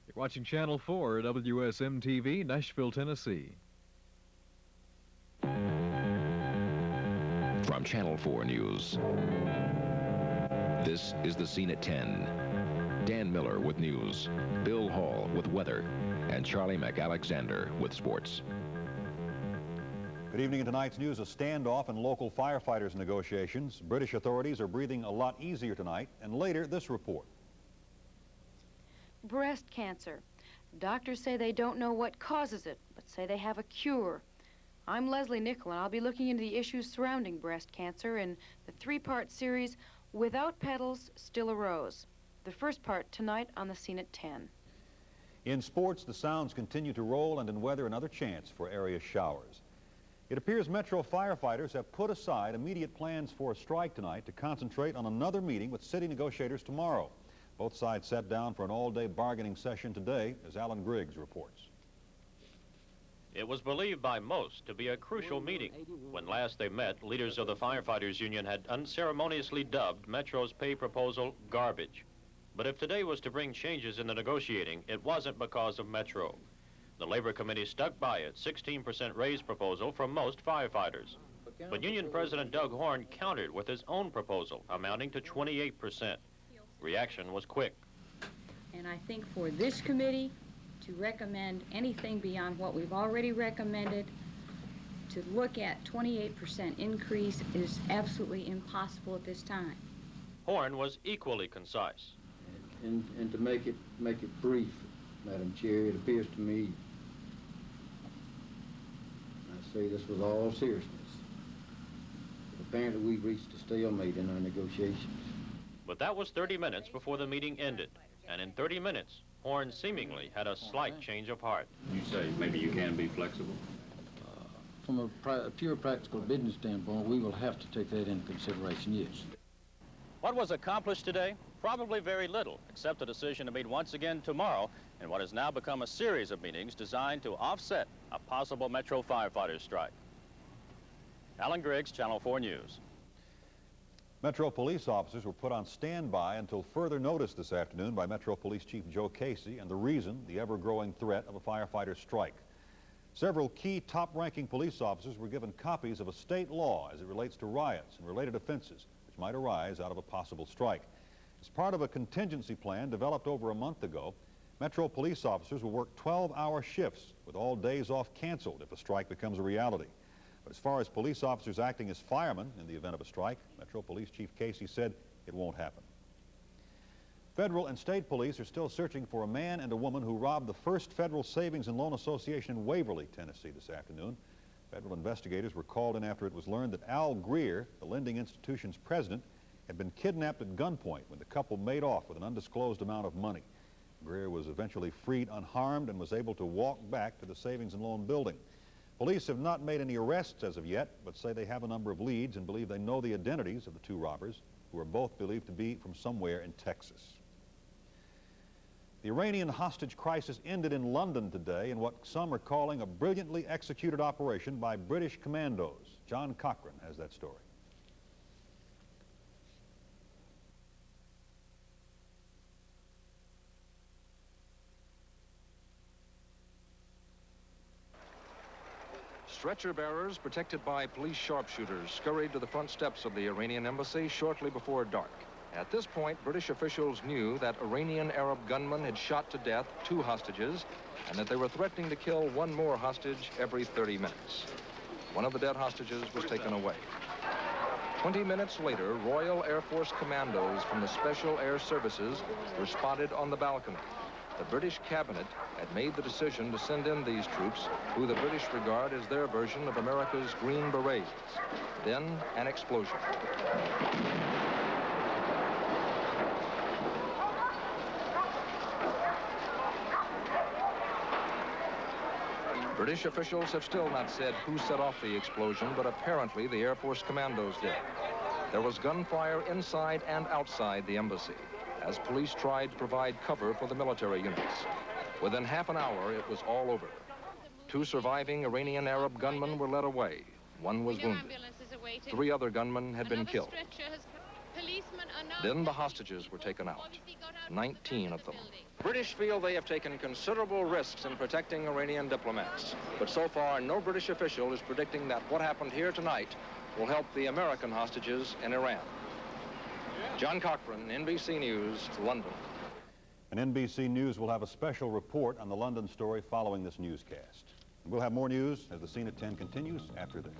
You're watching Channel 4 WSM-TV, Nashville, Tennessee. From Channel 4 News, this is the Scene at 10. Dan Miller with news, Bill Hall with weather, and Charlie McAlexander with sports. Good evening. In tonight's news, a standoff in local firefighters negotiations. British authorities are breathing a lot easier tonight. And later, this report. Breast cancer. Doctors say they don't know what causes it, but say they have a cure. I'm Leslie Nickel, and I'll be looking into the issues surrounding breast cancer in the three-part series, Without Petals, Still a Rose. The first part tonight on the Scene at 10. In sports, the sounds continue to roll, and in weather, another chance for area showers. It appears Metro firefighters have put aside immediate plans for a strike tonight to concentrate on another meeting with city negotiators tomorrow. Both sides sat down for an all-day bargaining session today, as Alan Griggs reports. It was believed by most to be a crucial meeting. When last they met, leaders of the Firefighters Union had unceremoniously dubbed Metro's pay proposal garbage. But if today was to bring changes in the negotiating, it wasn't because of Metro. The Labor Committee stuck by its 16% raise proposal from most firefighters. But Union President Doug Horn countered with his own proposal, amounting to 28%. Reaction was quick. And I think for this committee to recommend anything beyond what we've already recommended, to look at 28% increase is absolutely impossible at this time. Horn was equally concise. And to make it brief, Madam Chair, it appears to me, I say this with all seriousness, apparently we've reached a stalemate in our negotiations. But that was 30 minutes before the meeting ended. And in 30 minutes, Horn seemingly had a slight change of heart. You say maybe you can be flexible? From a pure practical business standpoint, we will have to take that into consideration, yes. What was accomplished today? Probably very little, except a decision to meet once again tomorrow in what has now become a series of meetings designed to offset a possible Metro firefighters strike. Alan Griggs, Channel 4 News. Metro police officers were put on standby until further notice this afternoon by Metro Police Chief Joe Casey, and the reason, the ever-growing threat of a firefighter strike. Several key top-ranking police officers were given copies of a state law as it relates to riots and related offenses which might arise out of a possible strike. As part of a contingency plan developed over a month ago, Metro police officers will work 12-hour shifts with all days off canceled if a strike becomes a reality. But as far as police officers acting as firemen in the event of a strike, Metro Police Chief Casey said it won't happen. Federal and state police are still searching for a man and a woman who robbed the First Federal Savings and Loan Association in Waverly, Tennessee this afternoon. Federal investigators were called in after it was learned that Al Greer, the lending institution's president, had been kidnapped at gunpoint when the couple made off with an undisclosed amount of money. Greer was eventually freed unharmed and was able to walk back to the Savings and Loan building. Police have not made any arrests as of yet, but say they have a number of leads and believe they know the identities of the two robbers, who are both believed to be from somewhere in Texas. The Iranian hostage crisis ended in London today in what some are calling a brilliantly executed operation by British commandos. John Cochran has that story. Stretcher bearers, protected by police sharpshooters, scurried to the front steps of the Iranian embassy shortly before dark. At this point, British officials knew that Iranian Arab gunmen had shot to death 2 hostages and that they were threatening to kill 1 more hostage every 30 minutes. One of the dead hostages was taken away. 20 minutes later, Royal Air Force commandos from the Special Air Services were spotted on the balcony. The British cabinet had made the decision to send in these troops, who the British regard as their version of America's Green Berets. Then, an explosion. British officials have still not said who set off the explosion, but apparently the Air Force commandos did. There was gunfire inside and outside the embassy as police tried to provide cover for the military units. Within half an hour, it was all over. 2 surviving Iranian Arab gunmen were led away. 1 was wounded. 3 other gunmen had been killed. Then the hostages were taken out, 19 of them. British feel they have taken considerable risks in protecting Iranian diplomats. But so far, no British official is predicting that what happened here tonight will help the American hostages in Iran. John Cochran, NBC News, London. And NBC News will have a special report on the London story following this newscast. We'll have more news as the Scene at 10 continues after this.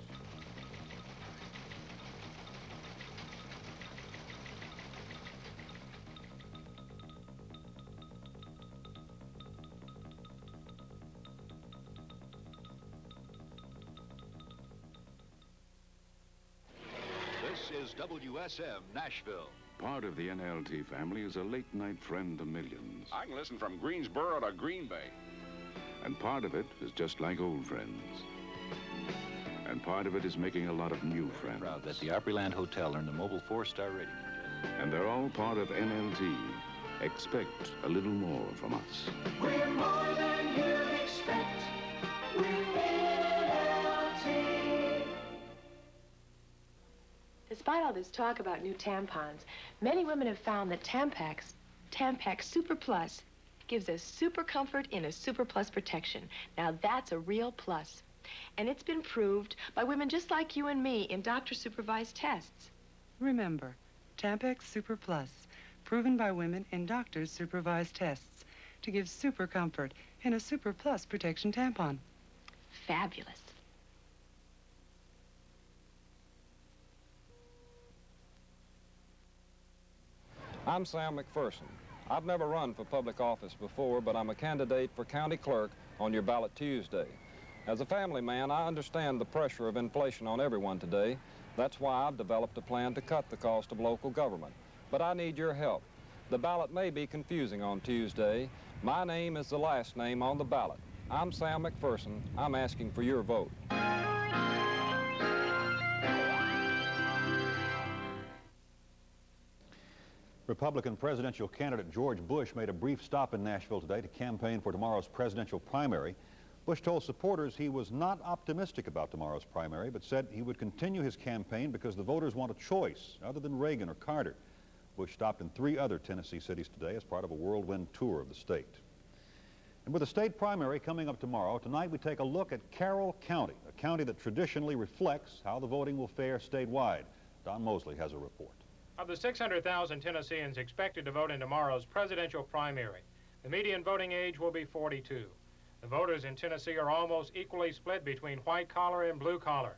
This is WSM Nashville. Part of the NLT family is a late-night friend to millions. I can listen from Greensboro to Green Bay. And part of it is just like old friends. And part of it is making a lot of new friends. Proud that the Opryland Hotel earned a mobile 4-star rating. And they're all part of NLT. Expect a little more from us. We're more than you expect. We're NLT. Despite all this talk about new tampons, many women have found that Tampax Super Plus gives us super comfort in a super plus protection. Now that's a real plus. And it's been proved by women just like you and me in doctor-supervised tests. Remember, Tampax Super Plus, proven by women in doctors' supervised tests to give super comfort in a super plus protection tampon. Fabulous. I'm Sam McPherson. I've never run for public office before, but I'm a candidate for county clerk on your ballot Tuesday. As a family man, I understand the pressure of inflation on everyone today. That's why I've developed a plan to cut the cost of local government. But I need your help. The ballot may be confusing on Tuesday. My name is the last name on the ballot. I'm Sam McPherson. I'm asking for your vote. Republican presidential candidate George Bush made a brief stop in Nashville today to campaign for tomorrow's presidential primary. Bush told supporters he was not optimistic about tomorrow's primary, but said he would continue his campaign because the voters want a choice other than Reagan or Carter. Bush stopped in 3 other Tennessee cities today as part of a whirlwind tour of the state. And with the state primary coming up tomorrow, tonight we take a look at Carroll County, a county that traditionally reflects how the voting will fare statewide. Don Mosley has a report. Of the 600,000 Tennesseans expected to vote in tomorrow's presidential primary, the median voting age will be 42. The voters in Tennessee are almost equally split between white-collar and blue-collar.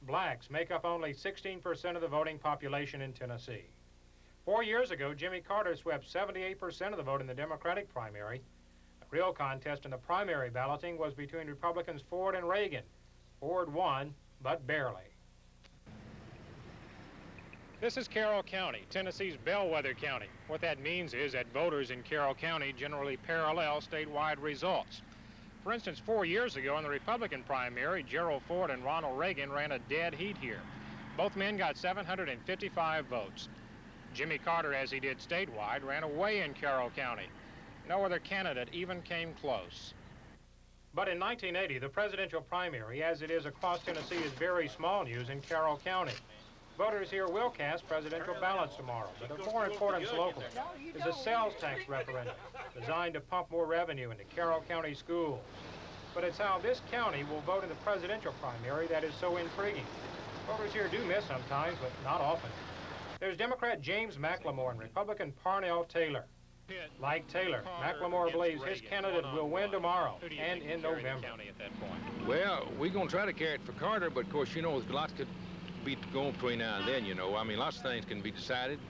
Blacks make up only 16% of the voting population in Tennessee. 4 years ago, Jimmy Carter swept 78% of the vote in the Democratic primary. The real contest in the primary balloting was between Republicans Ford and Reagan. Ford won, but barely. This is Carroll County, Tennessee's bellwether county. What that means is that voters in Carroll County generally parallel statewide results. For instance, 4 years ago in the Republican primary, Gerald Ford and Ronald Reagan ran a dead heat here. Both men got 755 votes. Jimmy Carter, as he did statewide, ran away in Carroll County. No other candidate even came close. But in 1980, the presidential primary, as it is across Tennessee, is very small news in Carroll County. Voters here will cast presidential ballots tomorrow, but of more importance locally is a sales tax referendum designed to pump more revenue into Carroll County schools. But it's how this county will vote in the presidential primary that is so intriguing. Voters here do miss sometimes, but not often. There's Democrat James McLemore and Republican Parnell Taylor. Like Taylor, McLemore believes his candidate will win tomorrow and in November. Well, we're going to try to carry it for Carter, but of course, you know, lots could be going between now and then, you know. I mean, lots of things can be decided.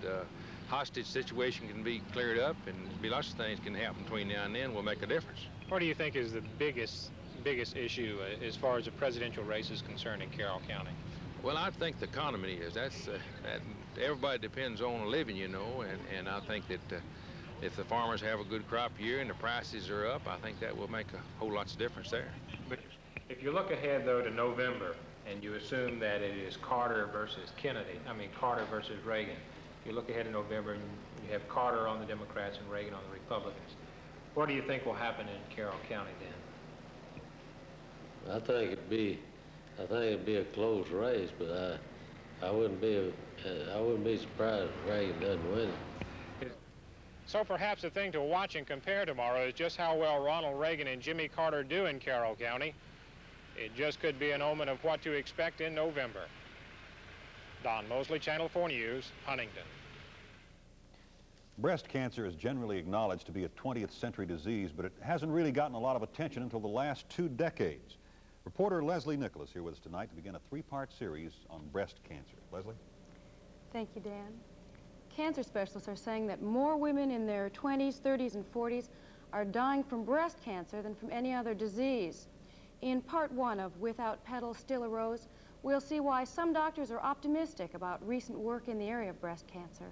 Hostage situation can be cleared up, and lots of things can happen between now and then will make a difference. What do you think is the biggest issue as far as the presidential race is concerned in Carroll County? Well, I think the economy is. That everybody depends on a living, you know, and I think that if the farmers have a good crop year and the prices are up, I think that will make a whole lot of difference there. But if you look ahead, though, to November, and you assume that it is Carter versus Carter versus Reagan. You look ahead in November and you have Carter on the Democrats and Reagan on the Republicans. What do you think will happen in Carroll County then? I think it'd be a close race, but I wouldn't be surprised if Reagan doesn't win it. So perhaps the thing to watch and compare tomorrow is just how well Ronald Reagan and Jimmy Carter do in Carroll County. It just could be an omen of what to expect in November. Don Mosley, Channel 4 News, Huntington. Breast cancer is generally acknowledged to be a 20th century disease, but it hasn't really gotten a lot of attention until the last 2 decades. Reporter Leslie Nicholas here with us tonight to begin a 3-part series on breast cancer. Leslie? Thank you, Dan. Cancer specialists are saying that more women in their 20s, 30s, and 40s are dying from breast cancer than from any other disease. In part 1 of Without Petals, Still a Rose, we'll see why some doctors are optimistic about recent work in the area of breast cancer.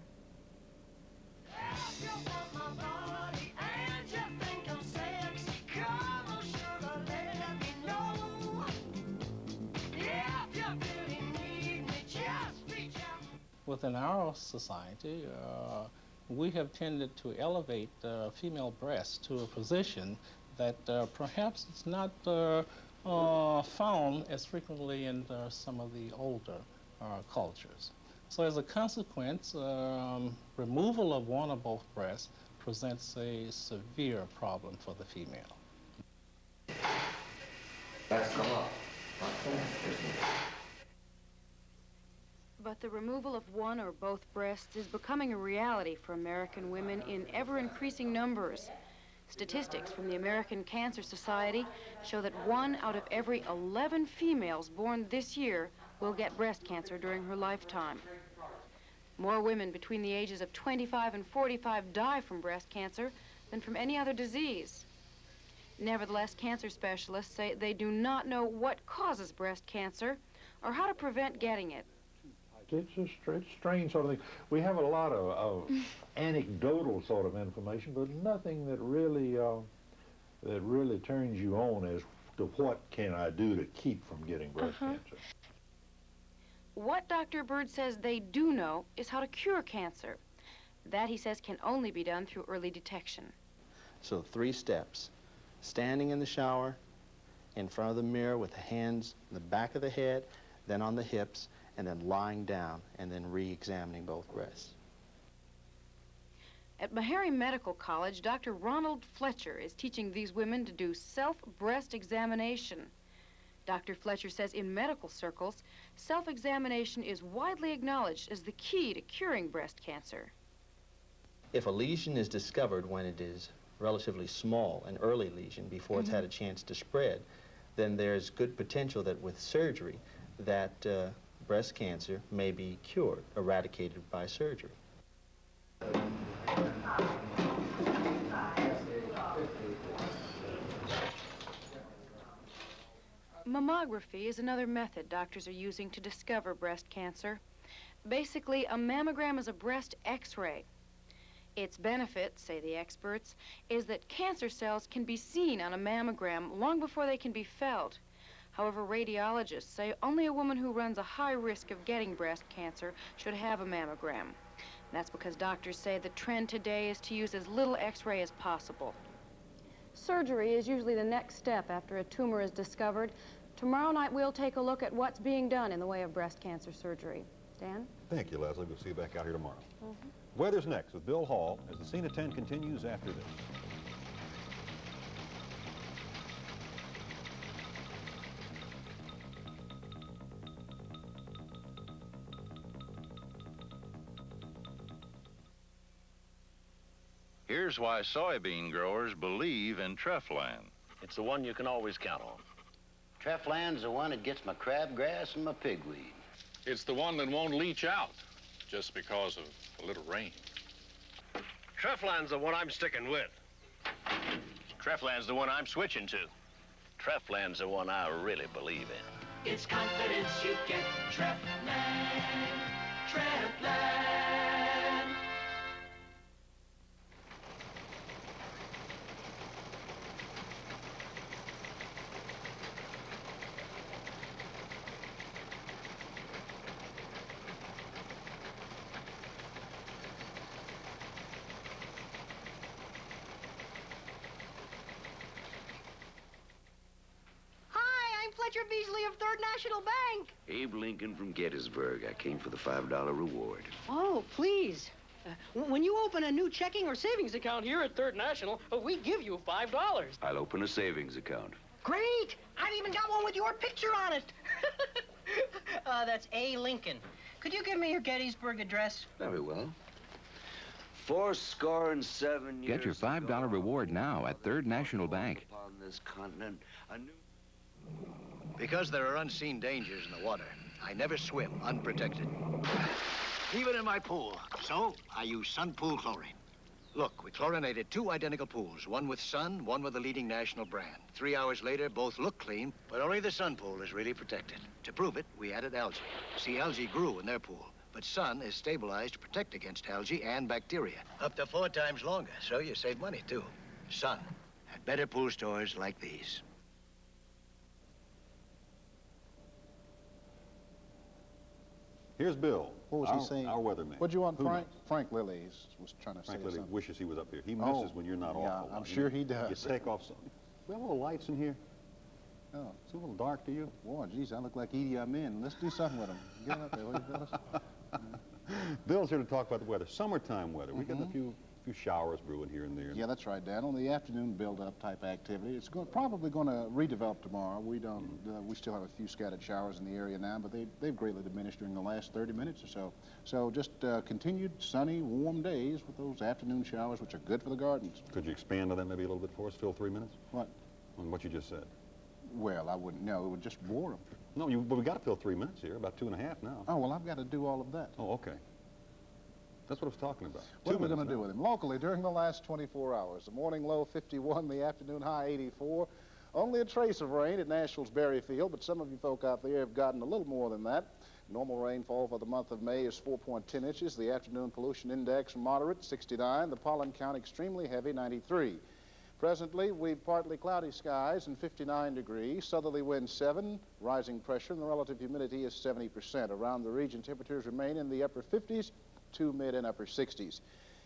Within our society, we have tended to elevate the female breast to a position that perhaps it's not found as frequently in some of the older cultures. So as a consequence, removal of one or both breasts presents a severe problem for the female. That's come up. But the removal of one or both breasts is becoming a reality for American women in ever-increasing numbers. Statistics from the American Cancer Society show that 1 out of every 11 females born this year will get breast cancer during her lifetime. More women between the ages of 25 and 45 die from breast cancer than from any other disease. Nevertheless, cancer specialists say they do not know what causes breast cancer or how to prevent getting it. It's a strange sort of thing. We have a lot of anecdotal sort of information, but nothing that really turns you on as to what can I do to keep from getting breast cancer. What Dr. Bird says they do know is how to cure cancer. That, he says, can only be done through early detection. So 3 steps. Standing in the shower, in front of the mirror with the hands in the back of the head, then on the hips, and then lying down, and then re-examining both breasts. At Meharry Medical College, Dr. Ronald Fletcher is teaching these women to do self-breast examination. Dr. Fletcher says in medical circles, self-examination is widely acknowledged as the key to curing breast cancer. If a lesion is discovered when it is relatively small, an early lesion, before it's had a chance to spread, then there's good potential that with surgery, that breast cancer may be cured, eradicated by surgery. Mammography is another method doctors are using to discover breast cancer. Basically, a mammogram is a breast X-ray. Its benefit, say the experts, is that cancer cells can be seen on a mammogram long before they can be felt. However, radiologists say only a woman who runs a high risk of getting breast cancer should have a mammogram. That's because doctors say the trend today is to use as little X-ray as possible. Surgery is usually the next step after a tumor is discovered. Tomorrow night, we'll take a look at what's being done in the way of breast cancer surgery. Dan? Thank you, Leslie. We'll see you back out here tomorrow. Weather's next with Bill Hall as the Scene at 10 continues after this. Here's why soybean growers believe in Treflan. It's the one you can always count on. Treflan's the one that gets my crabgrass and my pigweed. It's the one that won't leach out just because of a little rain. Treflan's the one I'm sticking with. Treflan's the one I'm switching to. Treflan's the one I really believe in. It's confidence you get. Treflan. Treflan. Fletcher Beasley of Third National Bank. Abe Lincoln from Gettysburg. I came for the $5 reward. Oh, please. When you open a new checking or savings account here at Third National, we give you $5. I'll open a savings account. Great! I've even got one with your picture on it. That's A. Lincoln. Could you give me your Gettysburg address? Very well. 47 years Get your $5 reward now at Third National Bank. upon this continent, a new... Because there are unseen dangers in the water, I never swim unprotected. Even in my pool. So, I use Sun Pool chlorine. Look, we chlorinated 2 identical pools, one with Sun, one with a leading national brand. 3 hours later, both look clean, but only the Sun pool is really protected. To prove it, we added algae. See, algae grew in their pool, but Sun is stabilized to protect against algae and bacteria. Up to 4 times longer, so you save money, too. Sun, at better pool stores like these. Here's Bill. What was he saying? Our weatherman. What'd you want, Who Frank? knows? Frank Lilly was trying to say Frank Lilly something. wishes he was up here. He misses when you're not off. I'm sure he does. You take off some. We have a little lights in here. Oh. It's a little dark to you. Boy, geez, I look like Edie Amin. Let's do something with him. Get up there, will you, fellas? Bill's here to talk about the weather. Summertime weather. We got a few showers brewing here and there. Yeah, that's right, Dan. On the afternoon build-up type activity, it's probably going to redevelop tomorrow. We still have a few scattered showers in the area now, but they've greatly diminished during the last 30 minutes or so. So just continued sunny, warm days with those afternoon showers, which are good for the gardens. Could you expand on that maybe a little bit for us? Fill 3 minutes? What? On what you just said. Well, I wouldn't know. It would just bore them. No, but we got to fill 3 minutes here. About 2.5 now. Oh, well, I've got to do all of that. Oh, okay. That's what I was talking about. What are we going to do with him? Locally, during the last 24 hours, the morning low 51, the afternoon high 84. Only a trace of rain at Nashville's Berry Field, but some of you folk out there have gotten a little more than that. Normal rainfall for the month of May is 4.10 inches. The afternoon pollution index moderate, 69. The pollen count extremely heavy, 93. Presently, we've partly cloudy skies and 59 degrees, southerly wind 7, rising pressure, and the relative humidity is 70%. Around the region, temperatures remain in the upper 50s to mid and upper 60s.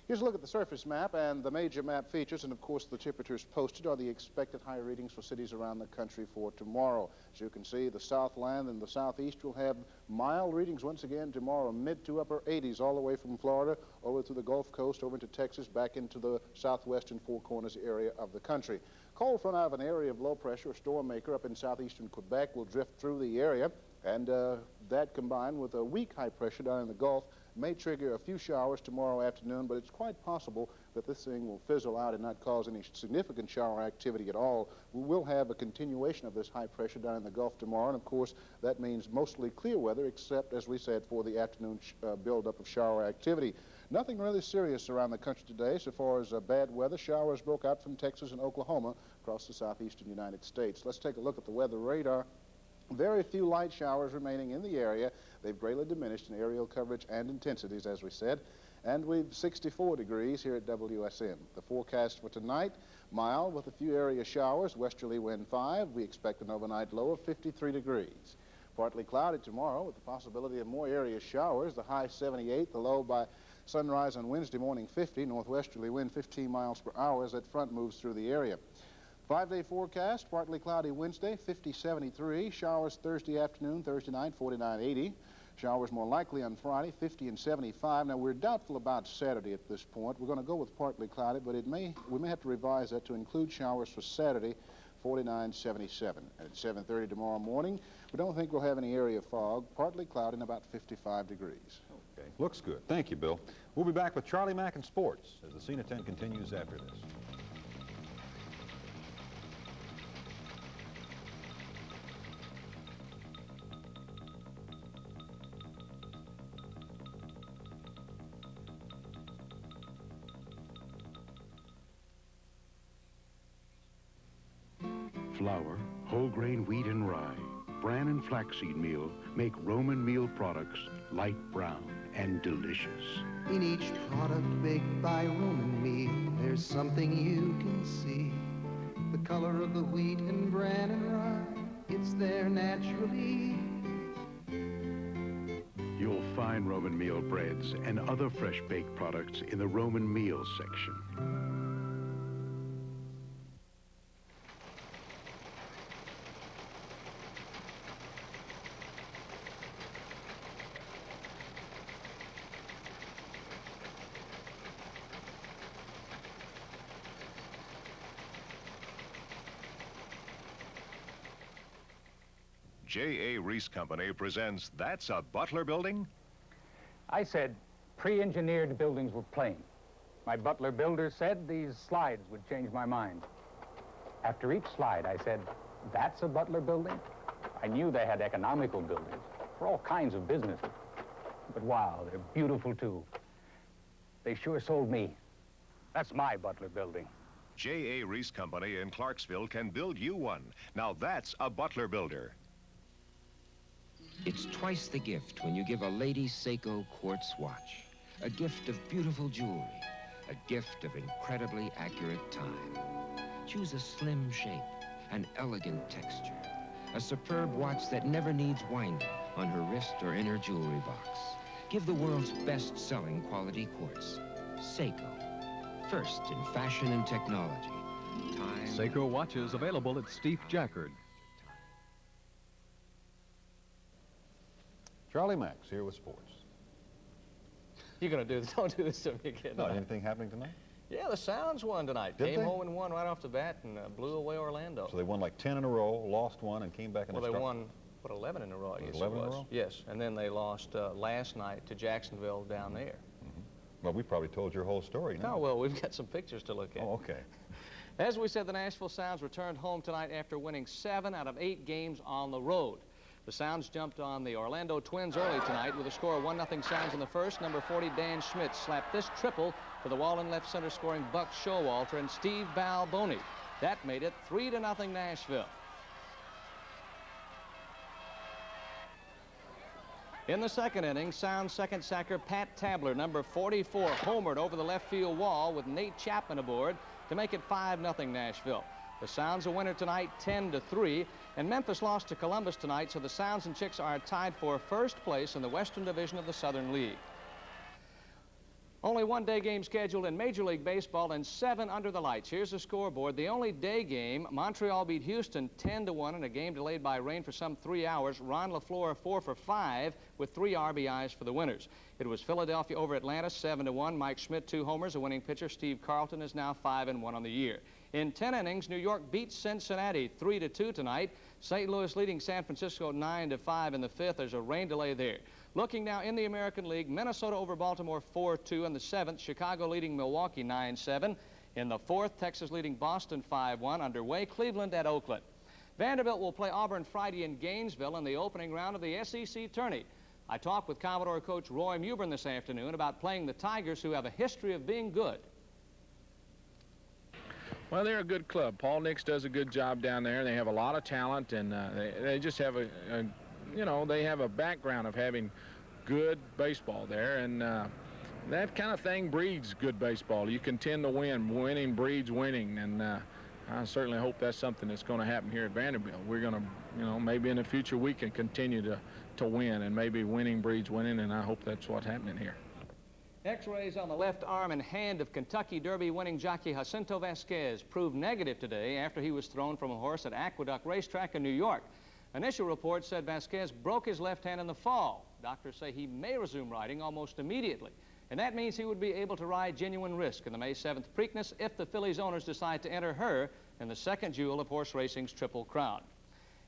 Here's a look at the surface map and the major map features, and of course the temperatures posted are the expected high readings for cities around the country for tomorrow. As you can see, the Southland and the Southeast will have mild readings once again tomorrow, mid to upper 80s all the way from Florida over to the Gulf Coast, over into Texas, back into the southwestern Four Corners area of the country. Cold front out of an area of low pressure, a storm maker up in southeastern Quebec, will drift through the area, and that combined with a weak high pressure down in the Gulf may trigger a few showers tomorrow afternoon, but it's quite possible that this thing will fizzle out and not cause any significant shower activity at all. We will have a continuation of this high pressure down in the Gulf tomorrow, and of course that means mostly clear weather, except, as we said, for the afternoon buildup of shower activity. Nothing really serious around the country today so far as bad weather. Showers broke out from Texas and Oklahoma across the southeastern United States. Let's take a look at the weather radar. Very few light showers remaining in the area. They've greatly diminished in aerial coverage and intensities, as we said. And we've 64 degrees here at WSM. The forecast for tonight, mild with a few area showers, westerly wind 5. We expect an overnight low of 53 degrees. Partly cloudy tomorrow with the possibility of more area showers, the high 78, the low by sunrise on Wednesday morning 50, northwesterly wind 15 miles per hour as that front moves through the area. 5-day forecast, partly cloudy Wednesday, 50-73. Showers Thursday afternoon, Thursday night, 49-80. Showers more likely on Friday, 50 and 75. Now, we're doubtful about Saturday at this point. We're going to go with partly cloudy, but we may have to revise that to include showers for Saturday, 49-77. At 7:30 tomorrow morning, we don't think we'll have any area fog. Partly cloudy and about 55 degrees. Okay, looks good. Thank you, Bill. We'll be back with Charlie Mack and sports as the Scene at 10 continues after this. Flour, whole grain wheat and rye, bran and flaxseed meal make Roman meal products light brown and delicious. In each product baked by Roman meal, there's something you can see. The color of the wheat and bran and rye, it's there naturally. You'll find Roman meal breads and other fresh baked products in the Roman meal section. J.A. Reese Company presents That's a Butler Building? I said pre-engineered buildings were plain. My Butler builder said these slides would change my mind. After each slide, I said, that's a Butler building? I knew they had economical buildings for all kinds of businesses. But wow, they're beautiful too. They sure sold me. That's my Butler building. J.A. Reese Company in Clarksville can build you one. Now that's a Butler builder. It's twice the gift when you give a lady Seiko quartz watch. A gift of beautiful jewelry. A gift of incredibly accurate time. Choose a slim shape, an elegant texture. A superb watch that never needs winding on her wrist or in her jewelry box. Give the world's best-selling quality quartz. Seiko. First in fashion and technology. Time. Seiko watches available at Steve Jackard. Charlie Max here with sports. You're going to do this. Don't do this to me again. No, anything happening tonight? Yeah, the Sounds won tonight. Did Came they? home and won right off the bat and blew away Orlando. So they won like 10 in a row, lost one, and came back in Well, the they start. won, what, 11 in a row, I guess 11 it in a was. row? Yes, and then they lost last night to Jacksonville down there. Well, we probably told your whole story now. Oh, well, we've got some pictures to look at. Oh, okay. As we said, the Nashville Sounds returned home tonight after winning 7 out of 8 games on the road. The Sounds jumped on the Orlando Twins early tonight with a score of 1-0 Sounds in the first. Number 40, Dan Schmidt, slapped this triple to the wall in left center, scoring Buck Showalter and Steve Balboni. That made it 3-0 Nashville. In the second inning, Sounds second sacker Pat Tabler, number 44, homered over the left field wall with Nate Chapman aboard to make it 5-0 Nashville. The Sounds a winner tonight, 10-3, and Memphis lost to Columbus tonight, so the Sounds and Chicks are tied for first place in the Western Division of the Southern League. Only one day game scheduled in Major League Baseball and 7 under the lights. Here's the scoreboard. The only day game, Montreal beat Houston 10-1 in a game delayed by rain for some 3 hours. Ron LaFleur 4 for 5 with 3 RBIs for the winners. It was Philadelphia over Atlanta 7-1. Mike Schmidt 2 homers. A winning pitcher, Steve Carlton, is now 5-1 on the year. In 10 innings, New York beat Cincinnati 3-2 tonight. St. Louis leading San Francisco 9-5 in the 5th. There's a rain delay there. Looking now in the American League, Minnesota over Baltimore 4-2 in the 7th. Chicago leading Milwaukee 9-7. In the 4th, Texas leading Boston 5-1. Underway, Cleveland at Oakland. Vanderbilt will play Auburn Friday in Gainesville in the opening round of the SEC tourney. I talked with Commodore coach Roy Mewburn this afternoon about playing the Tigers, who have a history of being good. Well, they're a good club. Paul Nix does a good job down there. They have a lot of talent, and they just have they have a background of having good baseball there, and that kind of thing breeds good baseball. You can tend to win. Winning breeds winning, and I certainly hope that's something that's going to happen here at Vanderbilt. We're going to, maybe in the future we can continue to win, and maybe winning breeds winning, and I hope that's what's happening here. X-rays on the left arm and hand of Kentucky Derby winning jockey Jacinto Vasquez proved negative today after he was thrown from a horse at Aqueduct Racetrack in New York. Initial reports said Vasquez broke his left hand in the fall. Doctors say he may resume riding almost immediately, and that means he would be able to ride Genuine Risk in the May 7th Preakness if the fillies owners decide to enter her in the second jewel of horse racing's Triple Crown.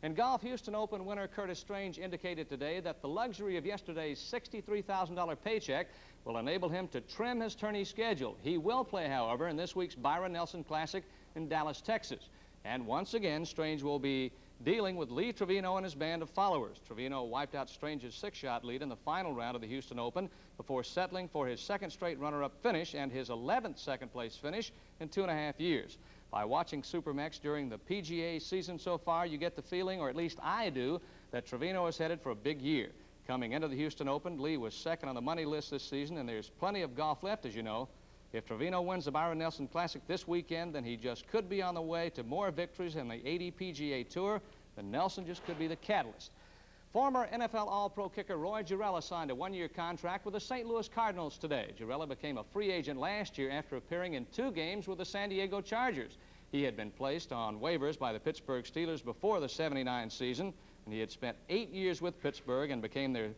In golf, Houston Open winner Curtis Strange indicated today that the luxury of yesterday's $63,000 paycheck will enable him to trim his tourney schedule. He will play, however, in this week's Byron Nelson Classic in Dallas, Texas. And once again, Strange will be dealing with Lee Trevino and his band of followers. Trevino wiped out Strange's 6-shot lead in the final round of the Houston Open before settling for his second straight runner-up finish and his 11th second-place finish in 2.5 years. By watching Supermex during the PGA season so far, you get the feeling, or at least I do, that Trevino is headed for a big year. Coming into the Houston Open, Lee was second on the money list this season, and there's plenty of golf left, as you know. If Trevino wins the Byron Nelson Classic this weekend, then he just could be on the way to more victories in the 80 PGA Tour. Then Nelson just could be the catalyst. Former NFL All-Pro kicker Roy Girella signed a 1-year contract with the St. Louis Cardinals today. Girella became a free agent last year after appearing in 2 games with the San Diego Chargers. He had been placed on waivers by the Pittsburgh Steelers before the '79 season, and he had spent 8 years with Pittsburgh and became their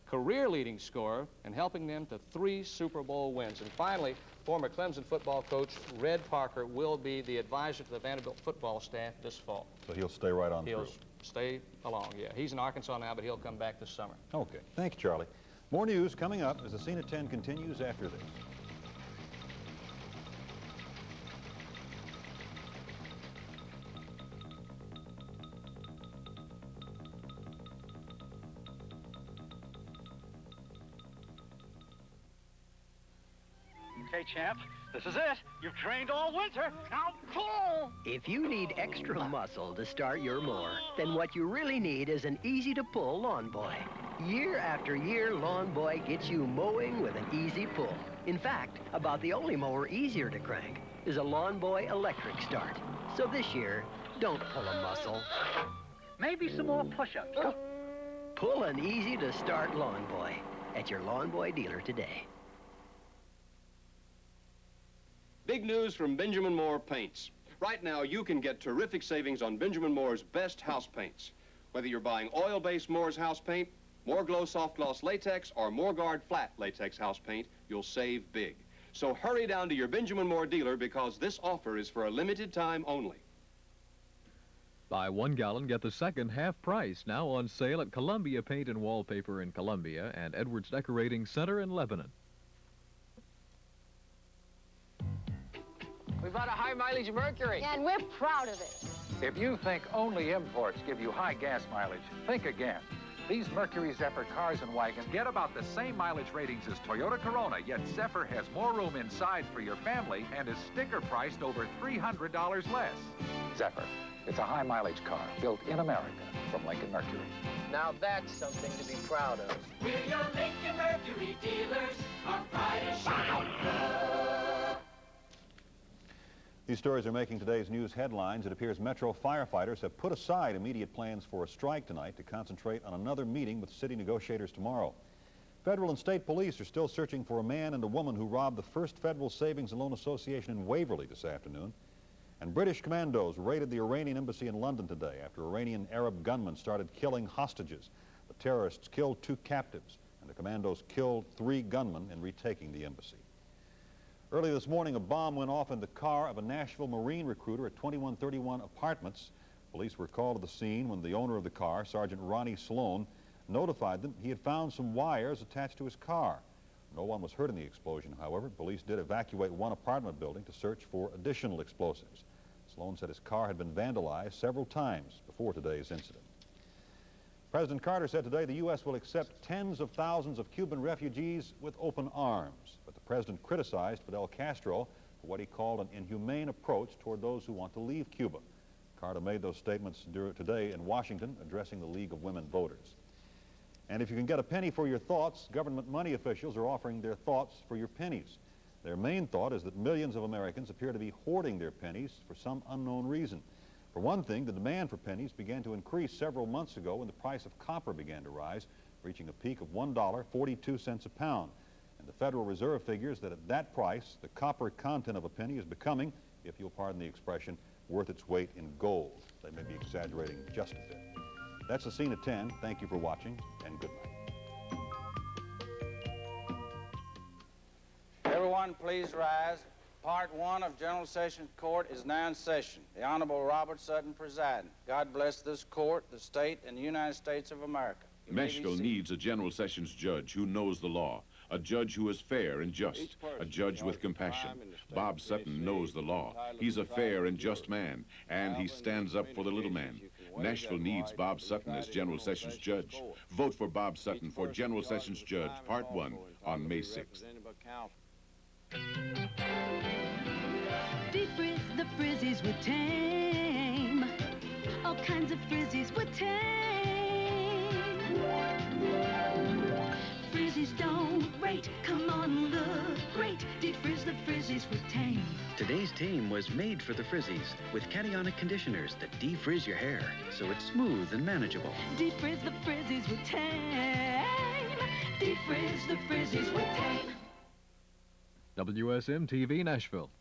career leading scorer and helping them to 3 Super Bowl wins. And finally, Former Clemson football coach Red Parker will be the advisor to the Vanderbilt football staff this fall. So he'll stay right on He'll through. stay along, yeah. He's in Arkansas now, but he'll come back this summer. Okay. Thank you, Charlie. More news coming up as the Scene at 10 continues after this. Okay, champ, this is it. You've trained all winter. Now pull! If you need extra muscle to start your mower, then what you really need is an easy-to-pull Lawn Boy. Year after year, Lawn Boy gets you mowing with an easy pull. In fact, about the only mower easier to crank is a Lawn Boy electric start. So this year, don't pull a muscle. Maybe some more push-ups. Pull an easy-to-start Lawn Boy at your Lawn Boy dealer today. Big news from Benjamin Moore Paints. Right now, you can get terrific savings on Benjamin Moore's best house paints. Whether you're buying oil-based Moore's house paint, More Glow Soft Gloss Latex, or More Guard Flat Latex house paint, you'll save big. So hurry down to your Benjamin Moore dealer because this offer is for a limited time only. Buy 1 gallon, get the second half price. Now on sale at Columbia Paint and Wallpaper in Columbia and Edwards Decorating Center in Lebanon. We bought a high-mileage Mercury. Yeah, and we're proud of it. If you think only imports give you high gas mileage, think again. These Mercury Zephyr cars and wagons get about the same mileage ratings as Toyota Corona, yet Zephyr has more room inside for your family and is sticker priced over $300 less. Zephyr, it's a high-mileage car built in America from Lincoln Mercury. Now that's something to be proud of. We're your Lincoln Mercury dealers. Our pride is shining through. These stories are making today's news headlines. It appears Metro firefighters have put aside immediate plans for a strike tonight to concentrate on another meeting with city negotiators tomorrow. Federal and state police are still searching for a man and a woman who robbed the First Federal Savings and Loan Association in Waverly this afternoon. And British commandos raided the Iranian embassy in London today after Iranian Arab gunmen started killing hostages. The terrorists killed 2 captives, and the commandos killed 3 gunmen in retaking the embassy. Early this morning, a bomb went off in the car of a Nashville Marine recruiter at 2131 Apartments. Police were called to the scene when the owner of the car, Sergeant Ronnie Sloan, notified them he had found some wires attached to his car. No one was hurt in the explosion, however. Police did evacuate one apartment building to search for additional explosives. Sloan said his car had been vandalized several times before today's incident. President Carter said today the U.S. will accept tens of thousands of Cuban refugees with open arms. But the president criticized Fidel Castro for what he called an inhumane approach toward those who want to leave Cuba. Carter made those statements today in Washington, addressing the League of Women Voters. And if you can get a penny for your thoughts, government money officials are offering their thoughts for your pennies. Their main thought is that millions of Americans appear to be hoarding their pennies for some unknown reason. For one thing, the demand for pennies began to increase several months ago when the price of copper began to rise, reaching a peak of $1.42 a pound. And the Federal Reserve figures that at that price, the copper content of a penny is becoming, if you'll pardon the expression, worth its weight in gold. They may be exaggerating just a bit. That's the Scene at 10. Thank you for watching, and good night. Everyone, please rise. Part 1 of General Sessions Court is now in session. The Honorable Robert Sutton presiding. God bless this court, the state, and the United States of America. Nashville needs a General Sessions judge who knows the law, a judge who is fair and just, a judge with compassion. Bob Sutton knows the law. He's a fair and just man, and he stands up for the little man. Nashville needs Bob Sutton as General Sessions judge. Vote for Bob Sutton for General Sessions judge, Part 1, on May 6th. Deep frizz, the frizzies were tame. All kinds of frizzies were tame. Frizzies don't rate, come on, look great. Deep frizz, the frizzies were tame. Today's team was made for the frizzies with cationic conditioners that defrizz your hair so it's smooth and manageable. Deep frizz, the frizzies were tame. Deep frizz, the frizzies were tame. WSM-TV Nashville.